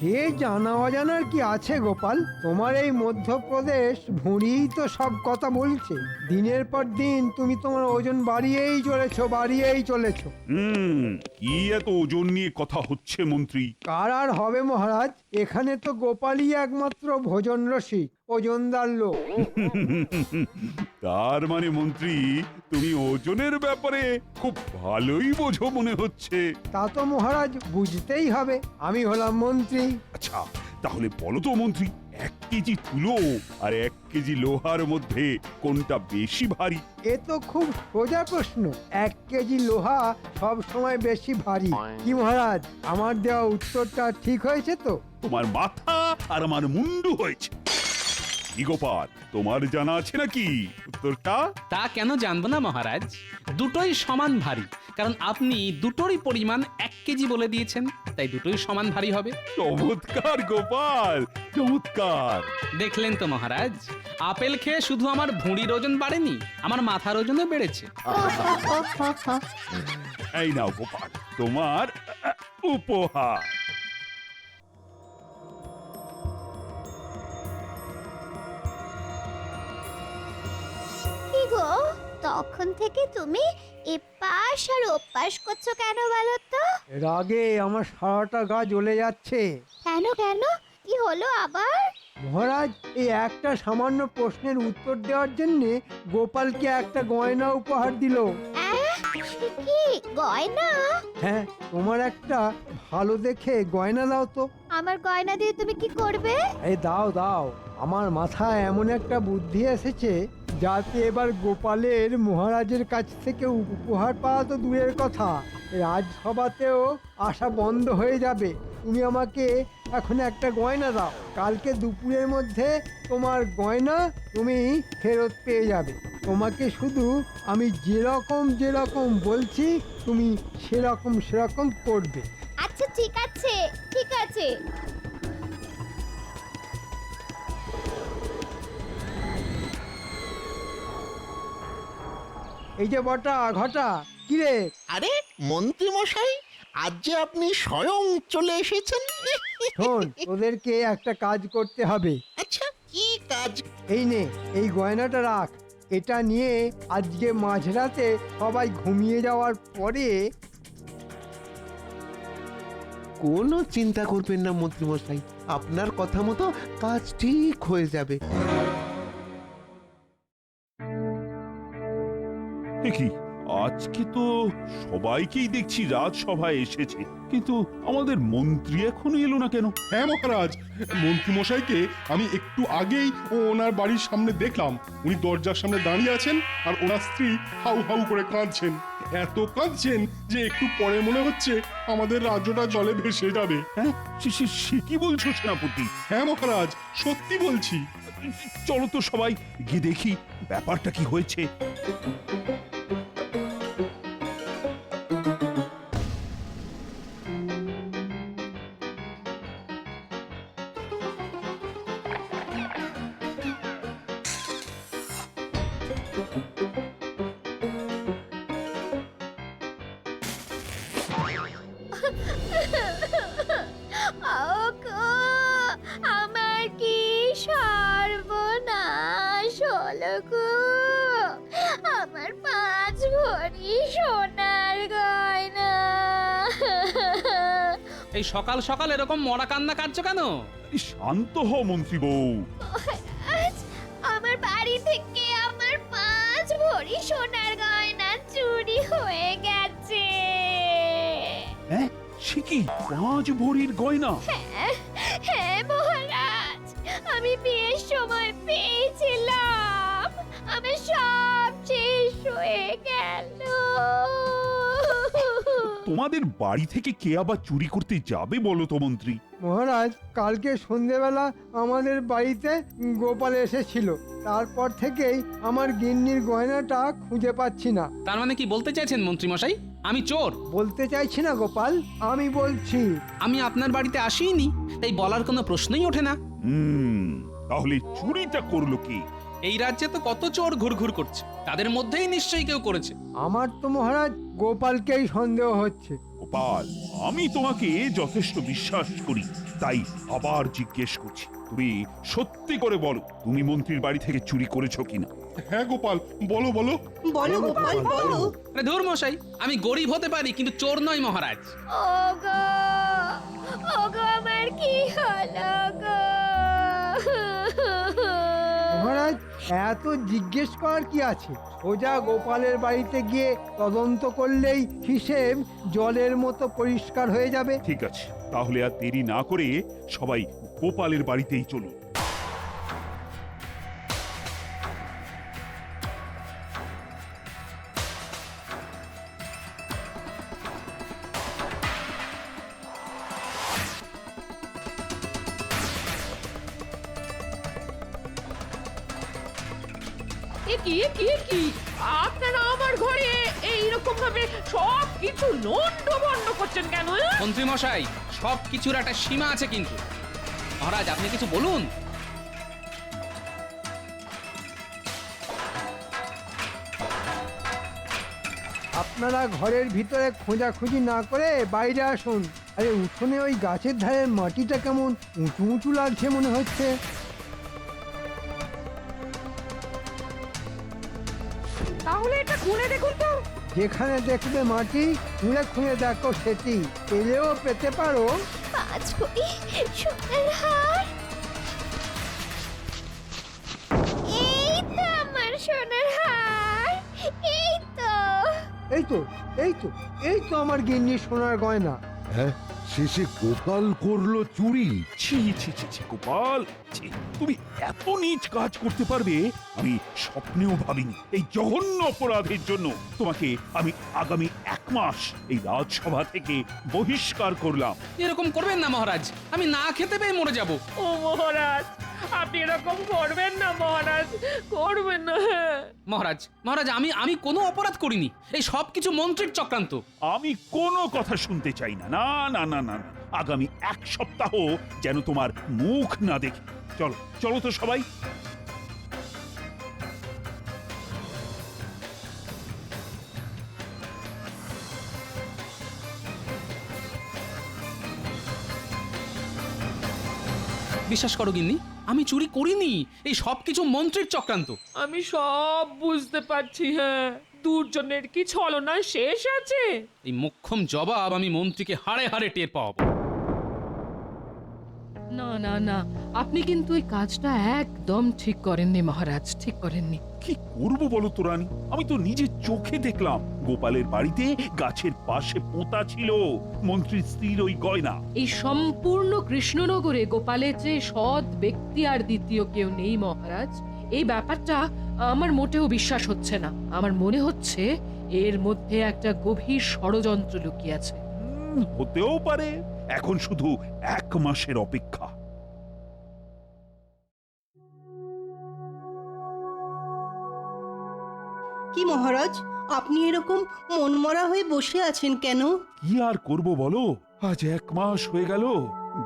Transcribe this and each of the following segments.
সে জানা অজানার কি আছে গোপাল? তোমার এই মধ্যপ্রদেশ ভুঁড়িই তো সব কথা বলছে। দিনের পর দিন তুমি তোমার ওজন বাড়িয়েই চলেছো। কি এত ওজন নিয়ে কথা হচ্ছে মন্ত্রী? কার আর হবে মহারাজ, এখানে তো গোপালই একমাত্র ভোজন রসিক, ওজনদার লোক। তার মানে মন্ত্রী, তুমি ওজনের ব্যাপারে খুব ভালোই বোঝো মনে হচ্ছে। তা তো মহারাজ বুঝতেই হবে, আমি হলাম মন্ত্রী। আচ্ছা, তাহলে বলো তো মন্ত্রী, 1 কেজি তুলো আর 1 কেজি লোহার মধ্যে কোনটা বেশি ভারী? এ তো খুব সোজা প্রশ্ন। 1 কেজি লোহা সব সময় বেশি ভারী। কি মহারাজ, আমার দেওয়া উত্তরটা ঠিক হয়েছে তো? তোমার মাথা আর আমার মুন্ডু হয়েছে। কি গোপাল, তোমার জানা আছে নাকি উত্তরটা? তা কেন জানবো না মহারাজ, দুটোই সমান ভারী, কারণ আপনি দুটোরই পরিমাণ 1 কেজি বলে দিয়েছেন, তাই দুটোই সমান ভারী হবে। চমৎকার গোপাল, চমৎকার। দেখলেন তো মহারাজ, আপেল খেয়ে শুধু আমার ভুঁড়ির ওজন বাড়েনি, আমার মাথার ওজনও বেড়েছে। এই নাও গোপাল, তোমার উপহার। কি গো, তখন থেকে তুমি এপাশ আর ওপাশ করছো কেন বলো তো? রাগে আমার সারাটা গা জ্বলে যাচ্ছে। কেন কেন, কি হলো আবার? মহারাজ, এই একটা সামান্য প্রশ্নের উত্তর দেওয়ার জন্য গোপালকে একটা গয়না উপহার দিল। সে কি গয়না? হ্যাঁ, তোমার একটা ভালো দেখে গয়না দাও তো। আমার গয়না দিয়ে তুমি কি করবে? এই দাও, আমার মাথায় এমন একটা বুদ্ধি এসেছে, যাতে এবার গোপালের মহারাজের কাছ থেকে উপহার পাওয়া তো দূরের কথা, রাজসভাতেও আসা বন্ধ হয়ে যাবে। তুমি আমাকে এখন একটা গয়না দাও, কালকে দুপুরের মধ্যে তোমার গয়না তুমি ফেরত পেয়ে যাবে। তোমাকে শুধু আমি যেরকম বলছি তুমি সেরকম করবে। আচ্ছা ঠিক আছে, ঠিক আছে। এই যে বটা ঘটা, কিরে? আরে মন্ত্রী মশাই, আজ যে আপনি স্বয়ং চলে এসেছেন। শোন, ওদেরকে একটা কাজ করতে হবে। আচ্ছা, কি কাজ? এই নে, এই গয়নাটা রাখ। এটা নিয়ে আজকে মাঝরাতে সবাই ঘুমিয়ে যাওয়ার পরে কোনো চিন্তা করবেন না মন্ত্রী মশাই, আপনার কথা মতো কাজ ঠিক হয়ে যাবে। কি আজকে তো সবাইকেই দেখছি রাজসভায় এসেছে, কিন্তু আমাদের মন্ত্রী এখনো এলো না কেন? হ্যাঁ মহারাজ, মন্ত্রী মশাইকে আমি একটু আগেই ওনার বাড়ির সামনে দেখলাম। উনি দরজার সামনে দাঁড়িয়ে আছেন আর ওনার স্ত্রী হাউ হাউ করে কাঁদছেন। এত কাঁদছেন যে একটু পরে মনে হচ্ছে আমাদের রাজ্যটা জলে ভেসে যাবে। হ্যাঁ, সে কি বলছো সেনাপতি? হ্যাঁ মহারাজ, সত্যি বলছি। চলো তো সবাই গিয়ে দেখি ব্যাপারটা কি হয়েছে। আমার কি সর্বনাশ হলো গো! আমার 5 ভরি সোনার গয়না। এই সকাল সকাল এরকম মরা কান্না কাটছো কেন? শান্ত হও মন্ত্রী বউ। আজ আমার বাড়ি থেকে আমার 5 ভরি সোনার গয়না চুরি হয়ে গেছে। হ্যাঁ, সে কি 5 ভরির গয়না? হ্যাঁ মহারাজ, আমি বিয়ের সময় পেয়েছিলাম, আমার সব শেষ হয়ে গেল। তোমাদের বাড়ি থেকে কে আবার চুরি করতে যাবে বলো তো মন্ত্রী? মহারাজ, কালকে সন্ধেবেলা আমাদের বাড়িতে গোপাল এসেছিল। তারপর থেকেই আমার গিন্নির গয়নাটা খুঁজে পাচ্ছি না। তার মানে কি বলতে চাইছেন মন্ত্রী মশাই, আমি চোর? বলতে চাইছি না গোপাল, আমি বলছি আমি আপনার বাড়িতে আসিনি, তাই বলার কোনো প্রশ্নই ওঠে না। তাহলে চুরিটা করলো কি? এই রাজ্যে তো কত চোর ঘুরঘুর করছে, তাদের মধ্যেই নিশ্চয়ই কেউ করেছে। আমার তো মহারাজ গোপালকেই সন্দেহ হচ্ছে। গোপাল, আমি তোমাকে যথেষ্ট বিশ্বাস করি, তাই আবার জিজ্ঞেস করছি, তুমি সত্যি করে বলো, তুমি মন্ত্রীর বাড়ি থেকে চুরি করেছো কিনা? হ্যাঁ গোপাল, বলো বলো। বলো গোপাল বলো। আরে ধুর মশাই, আমি গরিব হতে পারি কিন্তু চোর নই মহারাজ। ওগো ওগো আমার কি হলো গো? মহারাজ, এত জিজ্ঞেস করার কি আছে? সোজা গোপালের বাড়িতে গিয়ে তদন্ত করলেই হিসেব জলের মতো পরিষ্কার হয়ে যাবে। ঠিক আছে, তাহলে আর দেরি না করে সবাই গোপালের বাড়িতেই চলুন। কি আপনারা আমার ঘরে এইরকম ভাবে সব কিছু লন্ডভন্ড করছেন কেন? মন্ত্রী মশাই, সব কিছুর একটা সীমা আছে কিন্তু। মহারাজ, আপনি কিছু বলুন। আপনারা ঘরের ভিতরে খোঁজাখুঁজি না করে বাইরে আসুন। আরে উঠোনে ওই গাছের ধারের মাটিটা কেমন উঁচু উঁচু লাগছে মনে হচ্ছে। তাহলে এটা খুলে দেখুন তো। যেখানে দেখবে মাটি খুঁড়ে খুঁড়ে দেখো সেটি, পেলেও পেতে পারো। 5 ভরি সোনার হার। এই তো আমার সোনার হার, এই তো। এই তো এই তো এই তো আমার গিন্নির সোনার গয়না। হ্যাঁ, শেষে গোপাল করলো চুরি। ছি ছি ছি ছি গোপাল, ছি, তুমি এত নীচ কাজ করতে পারবে আমি স্বপ্নেও ভাবিনি। এই জঘন্য অপরাধের জন্য তোমাকে আমি আগামী 1 মাস এই রাজসভা থেকে বহিষ্কার করলাম। এরকম করবেন না মহারাজ, আমি না খেতে পেয়ে মরে যাব। ও মহারাজ, আপনি এরকম করবেন না মহারাজ, করবেন না। মহারাজ মহারাজ, আমি কোনো অপরাধ করিনি, এই সব কিছু মন্ত্রীর চক্রান্ত। আমি কোনো কথা শুনতে চাই না, না না না না, আগামী 1 সপ্তাহ যেন তোমার মুখ না দেখি। চলো চলো তো সবাই। বিশ্বাস করো গিন্নি, আমি চুরি করিনি, এই সব কিছু মন্ত্রীর চক্রান্ত। আমি সব বুঝতে পারছি। হ্যাঁ, দুর্জনের কি ছলনা শেষ আছে? এই মোক্ষম জবাব আমি মন্ত্রীকে হাড়ে হাড়ে টের পাবো। না না না, আপনি কিন্তু এই কাজটা একদম ঠিক করেননি মহারাজ, ঠিক করেননি। কি করবো বলো তো রানী, আমি তো নিজের চোখে দেখলাম গোপালের বাড়িতে গাছের পাশে পোঁতা ছিল মন্ত্রীর স্ত্রীর ওই গয়না। এই সম্পূর্ণ কৃষ্ণনগরে গোপালের যে সৎ ব্যক্তি আর দ্বিতীয় কেউ নেই মহারাজ, এই ব্যাপারটা আমার মোটেও বিশ্বাস হচ্ছে না। আমার মনে হচ্ছে এর মধ্যে একটা গভীর ষড়যন্ত্র লুকিয়ে আছে। হতেও পারে, এখন শুধু 1 মাসের অপেক্ষা। কি মহারাজ, আপনি এরকম মনমরা হয়ে বসে আছেন কেন? কি আর করব বলো, আজ 1 মাস হয়ে গেল,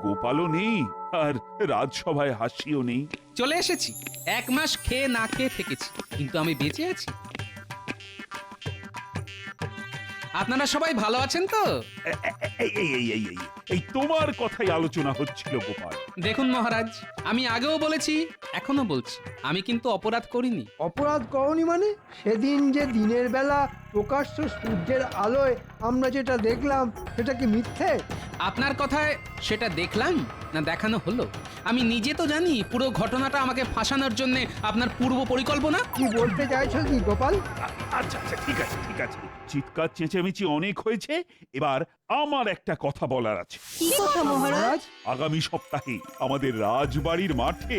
গোপালও নেই আর রাজসভায় হাসিও নেই। চলে এসেছি, 1 মাস খেয়ে না খেয়ে থেকেছি, কিন্তু আমি বেঁচে আছি। আপনারা সবাই ভালো আছেন তো? এই তোমার কথাই আলোচনা হচ্ছিল গোপাল। দেখুন মহারাজ, আমি আগেও বলেছি, এখনো বলছি, আমি কিন্তু অপরাধ করিনি। অপরাধ করনি মানে? সেদিন যে দিনের বেলা প্রকাশ্য সূর্যের আলোয় আমরা যেটা দেখলাম সেটা কি মিথ্যে? আপনার কথায় সেটা দেখলাম না দেখানো হলো? আমি নিজে তো জানি পুরো ঘটনাটা আমাকে ফাঁসানোর জন্য আপনার পূর্ব পরিকল্পনা। কি বলতে চাইছো কি গোপাল? আচ্ছা আচ্ছা, ঠিক আছে ঠিক আছে, চিৎকার চেঁচামেচি অনেক হয়েছে, এবার আমার একটা কথা বলার আছে। কি কথা মহারাজ? আগামী সপ্তাহে আমাদের রাজবাড়ির মাঠে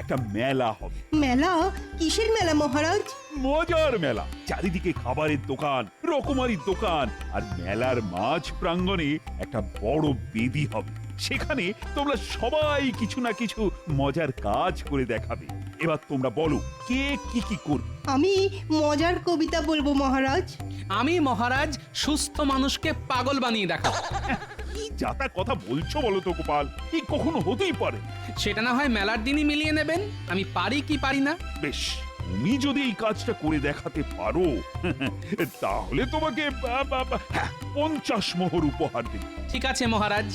একটা মেলা হবে। মেলা? কিসের মেলা মহারাজ? মজার মেলা, চারিদিকে খাবারের দোকান, রকমারির দোকান, আর মেলার মাঝ প্রাঙ্গণে একটা বড় বেদি হবে। সেখানে তোমরা সবাই কিছু না কিছু মজার কাজ করে দেখাবে। এবার তোমরা বলো, কে কি কি করবে? আমি মজার কবিতা বলবো মহারাজ। আমি মহারাজ সুস্থ মানুষকে পাগল বানিয়ে দেখাবো। কি যাতা কথা বলছো বলো তো গোপাল, এই কখনো হতেই পারে? সেটা না হয় মেলার দিনই মিলিয়ে নেবেন, আমি পারি কি পারি না। বেশ, তুমি যদি এই কাজটা করে দেখাতে পারো তাহলে তোমাকে 50 মোহর উপহার দেব। ঠিক আছে মহারাজ।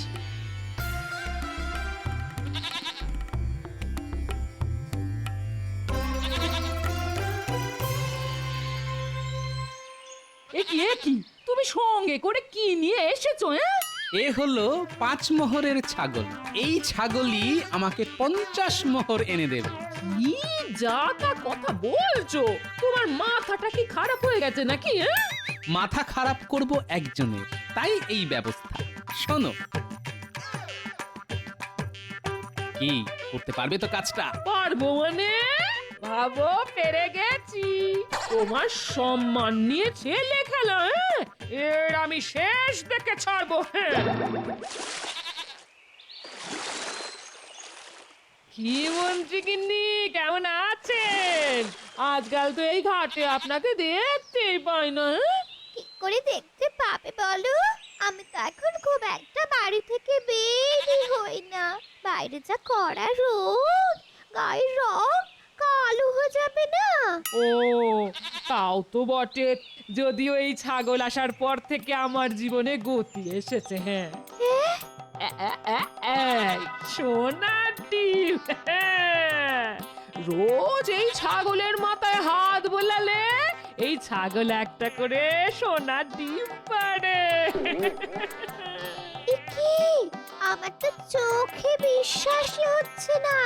এ কি তুমি সঙ্গে করে কি নিয়ে এসেছো? এ হলো 5 মোহরের ছাগল। এই ছাগলই আমাকে 50 মোহর এনে দেবে। কি যা তা কথা বলছো? তোমার মাথাটা কি খারাপ হয়ে গেছে নাকি? মাথা খারাপ করব একজনের, তাই এই ব্যবস্থা। শোনো, কি করতে পারবে তো কাজটা? পারবো মানে? ভাবো পেরে গেছি। তোমার সম্মান নিয়ে ছেলে খেলা, এর আমি শেষ দেখে ছাড়বো। কি মন্ত্রী গিন্নি, কেমন আছেন? আজকাল তো এই ঘাটে আপনাকে দেখতেই পাই না। কি করে দেখতে পাবে বলো? আমি তো এখন খুব একটা বাড়ি থেকে বেরই হই না। বাইরে যা কড়া রোদ, গায়ের রং কালো হয়ে যাবে না? ও তাও তো বটে, যদিও এই ছাগল আসার পর থেকে আমার জীবনে গতি এসেছে। হ্যাঁ, সোনার ডিম। রোজ এই ছাগলের মাথায় হাত বোলালে এই ছাগল একটা করে সোনার ডিম পারে। কি? আমার তো চোখে বিশ্বাসই হচ্ছে না।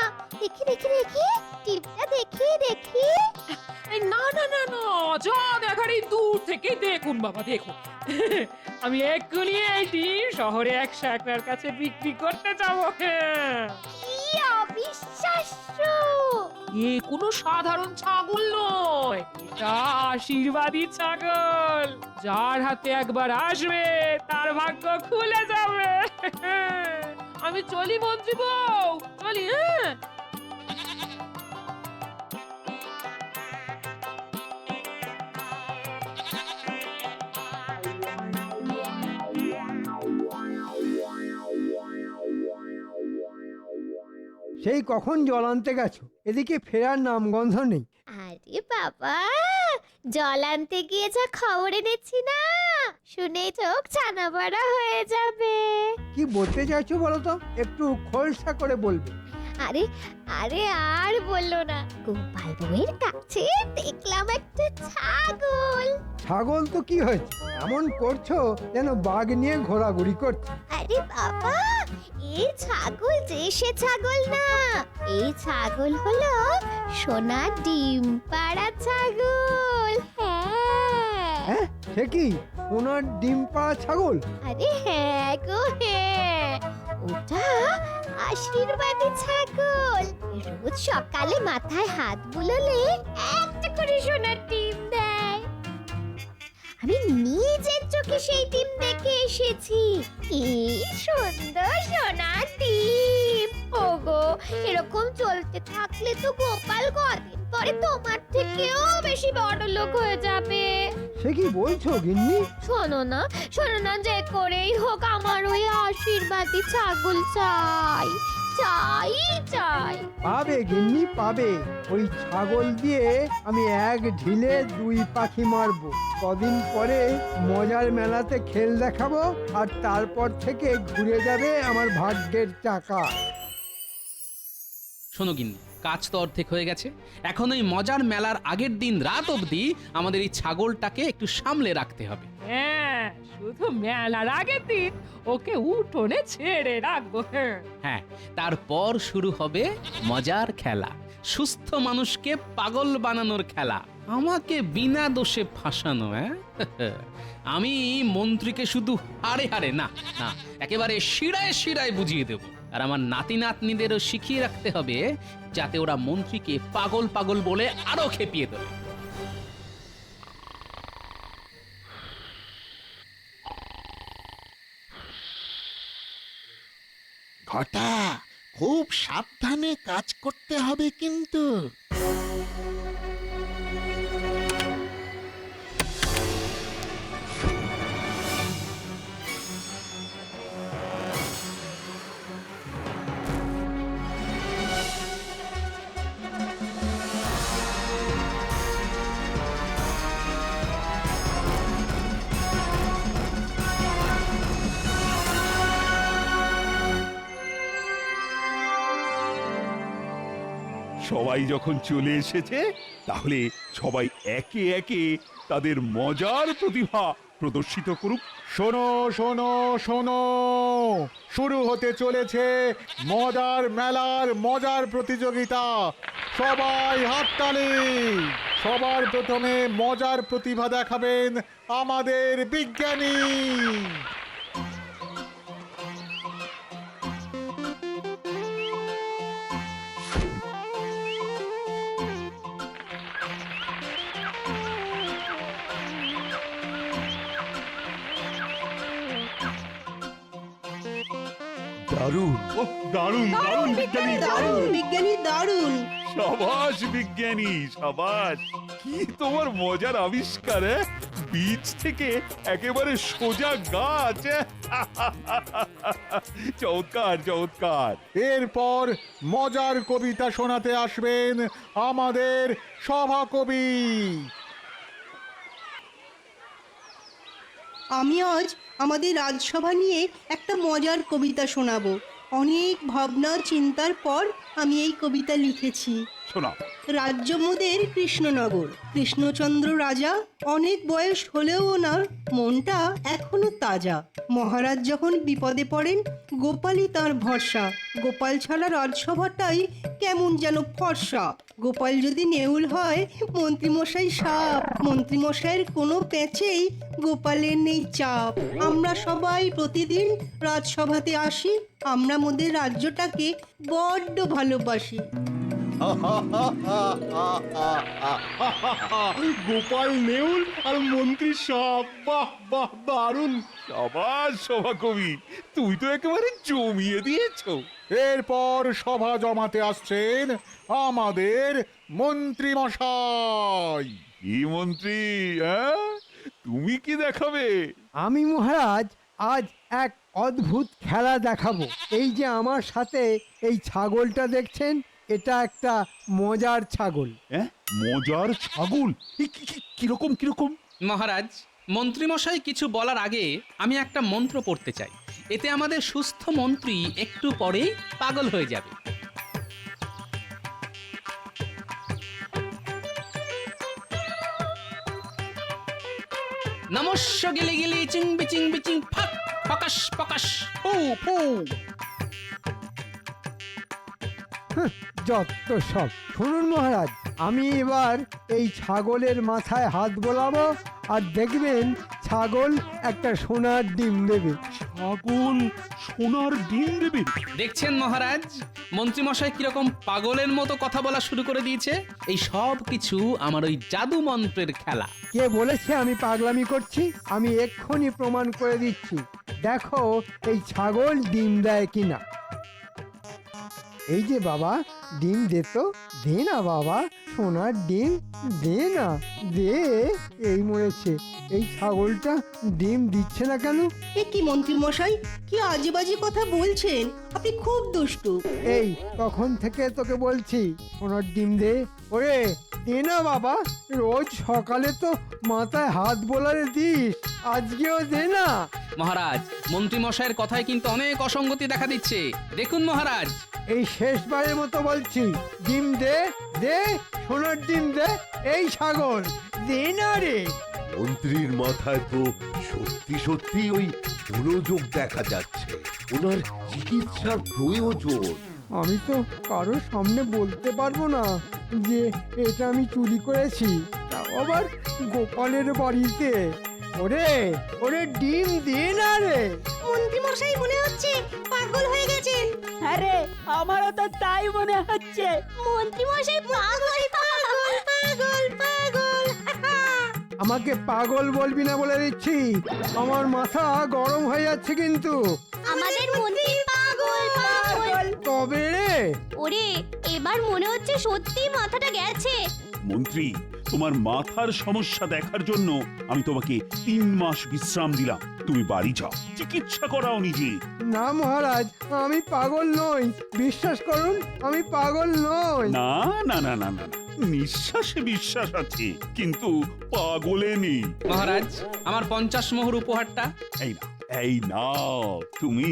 দেখি দেখি দেখি, টিপটা দেখি দেখি। এই না না না না, যা দেখার এই দূর থেকে দেখুন বাবা, দেখুন। আমি এক্ষুনি এই ডিম শহরে এক শাকরার কাছে বিক্রি করতে যাবো। কি অবিশ্বাস্য! এ কোনো সাধারণ ছাগল নয়, এটা আশীর্বাদী ছাগল। যার হাতে একবার আসবে তার ভাগ্য খুলে যাবে। আমি চলি মন্ত্রী বউ, চলি। হ্যাঁ, সেই কখন জল আনতে গেছো, এদিকে ফেরার নামগন্ধ নেই। আরে বাবা, জল আনতে গিয়ে যা খবর এনেছি না, শুনে চোখ ছানা বড়া হয়ে যাবে। কি বলতে চাইছো বলো তো, একটু খোলসা করে বলবে। আরে আরে আর বললো না, গোপাল বউয়ের কাছে দেখলাম একটা ছাগল। ছাগল তো কি হয়েছে, এমন করছো যেন বাঘ নিয়ে ঘোরাঘুরি করছে। আরে বাবা, এই ছাগল যে সে ছাগল না, এই ছাগল হলো সোনার ডিম পাড়া ছাগল। হ্যাঁ, সে কি সোনার ডিম পাড়া ছাগল? আরে হ্যাঁ গো হ্যাঁ, ওটা আশীর্বাদী ছাগল। রোজ সকালে মাথায় হাত বুলোলে একটা করে সোনার ডিম দেয়। আমি নিজের চোখে সেই ডিম দেখে এসেছি। কি সুন্দর সোনার ডিম! ওগো, এরকম চলতে থাকলে তো গোপাল কদিন পরে তোমার থেকেও বেশি বড় লোক হয়ে যাবে। সে কি বলছো গিন্নি? শোনো না, যে করেই হোক আমার ওই আশীর্বাদী ছাগল চাই, চাই চাই। পাবে গিন্নি পাবে, ওই ছাগল দিয়ে আমি এক ঢিলে 2 পাখি মারবো। কদিন পরে মজার মেলাতে খেল দেখাবো, আর তারপর থেকে ঘুরে যাবে আমার ভাগ্যের চাকা। শোনো গিন্নি, কাজ তো অর্ধেক হয়ে গেছে। এখন ওই মজার মেলার আগের দিন রাত অবধি আমাদের এই ছাগলটাকে একটু সামলে রাখতে হবে। হ্যাঁ, শুধু মেলার আগের দিন ওকে উঠোনে ছেড়ে রাখবো। হ্যাঁ, তারপর শুরু হবে মজার খেলা, সুস্থ মানুষকে পাগল বানানোর খেলা, আমাকে বিনা দোষে ফাঁসানো। হ্যাঁ, আমি মন্ত্রীকে শুধু হারে হারে না না, একেবারে শিরায় শিরায় বুঝিয়ে দেব। আর আমার নাতি নাতনিদেরও শিখিয়ে রাখতে হবে, যাতে ওরা মন্ত্রীকে পাগল পাগল বলে আরো খেপিয়ে দেবে। ঘটা, খুব সাবধানে কাজ করতে হবে কিন্তু। সবাই যখন চলে এসেছে তাহলে সবাই একে একে তাদের মজার প্রতিভা প্রদর্শিত করুক। শোনো শোনো শোনো, শুরু হতে চলেছে মজার মেলার মজার প্রতিযোগিতা। সবাই হাততালি। সবার প্রথমে মজার প্রতিভা দেখাবেন আমাদের বিজ্ঞানী। দারুণ! ওহ, দারুণ দারুণ বিজ্ঞানী, দারুণ। বিজ্ঞানী দারুণ। সাবাস বিজ্ঞানী, সাবাস! কি তোমার মজার আবিষ্কার! বীজ থেকে একেবারে সোজা গাছ! চমৎকার চমৎকার! এরপর মজার কবিতা শোনাতে আসবেন আমাদের সভাকবি। আমি আজ আমাদের রাজসভা নিয়ে একটা মজার কবিতা শোনাবো। অনেক ভাবনা চিন্তার পর আমি এই কবিতা লিখেছি। শোনা। রাজ্য মোদের কৃষ্ণনগর। কৃষ্ণচন্দ্র রাজা, অনেক বয়স হলেও ওনার মনটা এখনো তাজা। মহারাজ যখন বিপদে পড়েন, গোপালই তার ভরসা। গোপাল ছাড়া রাজসভাটাই কেমন যেন ফর্সা। গোপাল যদি নেউল হয়, মন্ত্রীমশাই সাপ। মন্ত্রীমশাইয়ের কোনো প্যাচেই গোপালের নেই চাপ। আমরা সবাই প্রতিদিন রাজসভাতে আসি। আমরা মোদের রাজ্যটাকে বড্ড ভালোবাসি। গোপাল নেউল আর মন্ত্রী সাপ, বাহ বাহ, দারুণ। সাবাস সভাকবি, তুই তো একেবারে জমিয়ে দিয়েছো। এরপর সভা জমাতে আসছেন আমাদের মন্ত্রী মশাই। কি মন্ত্রী, হ্যাঁ? তুমি কি দেখাবে? আমি মহারাজ আজ এক অদ্ভুত খেলা দেখাবো। এই যে আমার সাথে এই ছাগলটা দেখছেন, এটা একটা মজার ছাগল। হ্যাঁ, মজার ছাগল? কিরকম কিরকম? মহারাজ, মন্ত্রীমশাই কিছু বলার আগে আমি একটা মন্ত্র পড়তে চাই। এতে আমাদের সুস্থ মন্ত্রী একটু পরেই পাগল হয়ে যাবে। নমস্য গিলি গিলি চিং বিচিং বিচিং ফাক ফকাশ ফকাশ ফু ফু। যত সব। শুনুন মহারাজ, আমি এবার এই ছাগলের মাথায় হাত বোলাবো আর দেখবেন ছাগল একটা সোনার ডিম দেবে। ছাগল সোনার ডিম দেবে? দেখছেন মহারাজ, মন্ত্রীমশাই কিরকম পাগলের মতো কথা বলা শুরু করে দিয়েছে। এই সব কিছু আমার ওই জাদু মন্ত্রের খেলা। কে বলেছে আমি পাগলামি করছি? আমি এক্ষুনি প্রমাণ করে দিচ্ছি। দেখো এই ছাগল ডিম দেয় কিনা। এই যে বাবা, ডিম দে তো, দে না বাবা, সোনার ডিম দে না, দে। এই মরেছে, এই ছাগলটা ডিম দিচ্ছে না কেন? এ কি মন্ত্রী মশাই, কি আজে বাজে কথা বলছেন? আপনি খুব দুষ্টু। এই তখন থেকে তোকে বলছি সোনার ডিম দে। ওরে দে না বাবা, রোজ সকালে তো মাথায় হাত বোলারে দিস, আজকেও দে না। মহারাজ, মন্ত্রীমশাইয়ের কথায় কিন্তু অনেক অসঙ্গতি দেখা দিচ্ছে। দেখুন মহারাজ, এই শেষবারের মতো বলছি, ডিম দে, দে সোনার ডিম দে। এই ছাগল দে না রে। মন্ত্রীর মাথায় তো সত্যি সত্যি ওই মনোযোগ দেখা যাচ্ছে, ওনার চিকিৎসার প্রয়োজন। আমি তো কারোর সামনে বলতে পারবো না যে এটা আমি চুরি করেছি, তাও আবার গোপালের বাড়িতে। ওরে ওরে ডিম দে না রে। মন্ত্রী মশাই মনে হচ্ছে পাগল হয়ে গেছেন। আরে আমারও তো তাই মনে হচ্ছে। মন্ত্রী মশাই পাগল পাগল পাগল পাগল। আমাকে পাগল বলবি না বলে দিচ্ছি, আমার মাথা গরম হয়ে যাচ্ছে কিন্তু। আমাদের মন্ত্রী পাগল পাগল। তবে রে ওরে এবার মনে হচ্ছে সত্যি মাথাটা গেছে। মন্ত্রী, তোমার মাথার সমস্যা দেখার জন্য আমি তোমাকে 3 মাস বিশ্রাম দিলাম। তুমি বাড়ি যাও, চিকিৎসা করাও নিজে। না মহারাজ, আমি পাগল নই, বিশ্বাস করুন আমি পাগল নই। না না না না না না, নিঃশ্বাসে বিশ্বাস আছে, কিন্তু পাগলে নেই। মহারাজ, আমার 50 মোহর উপহারটা। এই না, এই না, তুমি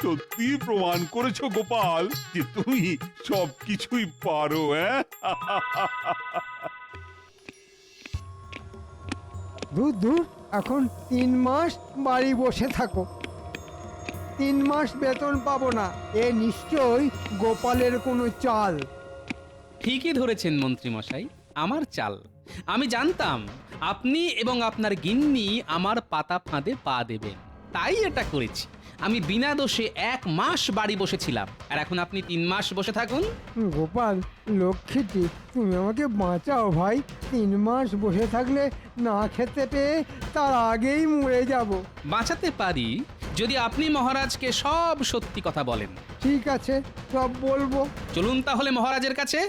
সত্যি প্রমাণ করেছো গোপাল যে তুমি সবকিছুই পারো। দূর দূর, এখন 3 মাস বাড়ি বসে থাকো। 3 মাস বেতন পাবো না, এ নিশ্চয়ই গোপালের কোনো চাল। ঠিকই ধরেছেন মন্ত্রী মশাই, আমার চাল। আমি জানতাম আপনি এবং আপনার গিন্নি আমার পাতা ফাঁদে পা দেবেন, তাই এটা করেছি। আমি বিনা দোষে 1 মাস বাড়ি বসেছিলাম, আর এখন আপনি 3 মাস বসে থাকুন। গোপাল লক্ষ্মীটি, তুমি আমাকে বাঁচাও ভাই। 3 মাস বসে থাকলে না খেতে পেয়ে তার আগেই মরে যাব। বাঁচাতে পারি যদি আপনি মহারাজকে সব সত্যি কথা বলেন। ঠিক আছে, সব বলবো। চলুন তাহলে মহারাজের কাছে।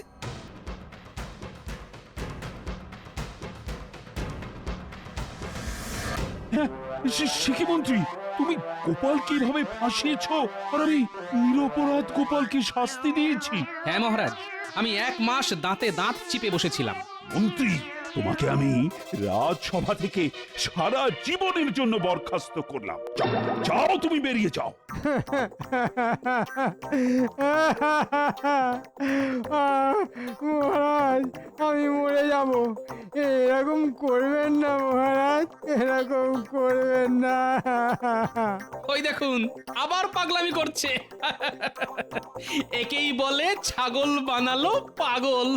সে কি মন্ত্রী, তুমি গোপালকে এভাবে ফাঁসিয়েছো আর আমি নিরপরাধ গোপালকে শাস্তি দিয়েছি? হ্যাঁ মহারাজ, আমি 1 মাস দাঁতে দাঁত চিপে বসেছিলাম। মন্ত্রী, তোমাকে আমি রাজসভা থেকে সারা জীবনের জন্য বরখাস্ত করলাম। যাও, যাও, তুমি বেরিয়ে যাও। মহারাজ, আমি মরে যাব। এরকম করবেন না মহারাজ, এরকম করবেন না। ওই দেখুন, আবার পাগলামি করছে। একেই বলে ছাগল বানালো পাগল।